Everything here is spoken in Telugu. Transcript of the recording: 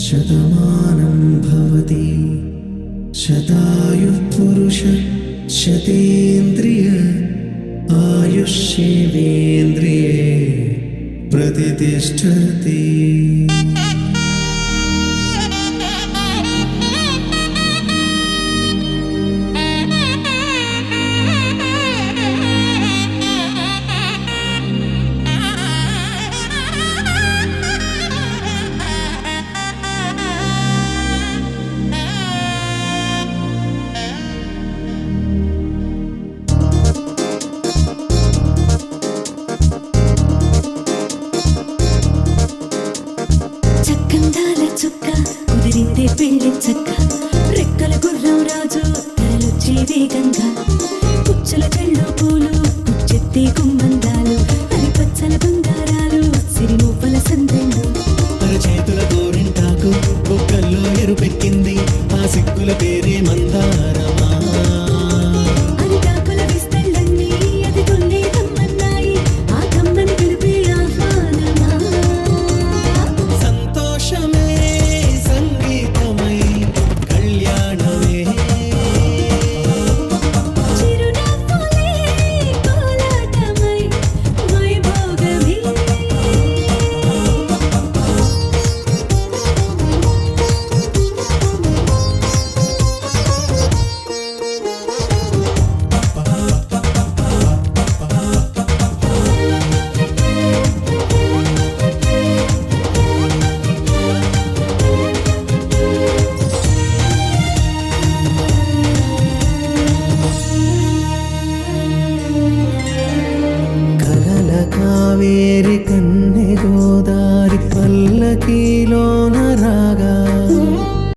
శతమానం భవతి శతాయుః పురుష శతేంద్రియ ఆయుష్యేవేంద్రియే ప్రతిష్టతి. చక్కందాల చుక్క కుదిరిందే పెళ్లి చక్క రెక్కల గుర్రం రాజు తరలొచ్చే వేగంగా పుచ్చల చెళ్ళు పూలు పుచ్చెత్తే గుమ్మందాలు అది పచ్చల బంగారాలు సిరిమూపల సందెళ్ళు చేతుల గోరింటాకు బొక్కల్లో ఎరుపెక్కింది ఆ సిగ్గుల పేరే మందారమా. అరిటాకుల విస్తళ్ళన్నీ అది తొల్లి తమ్మన్నాయి ఆ తమ్మని పిలిపే ఆహ్వానమా. సంతోషమే సంగీతమై కళ్యాణమే చిరునవ్వులే కోలాటమై వైభోగమే. కలల కావేరి కన్నె గోదారి పల్లకీలో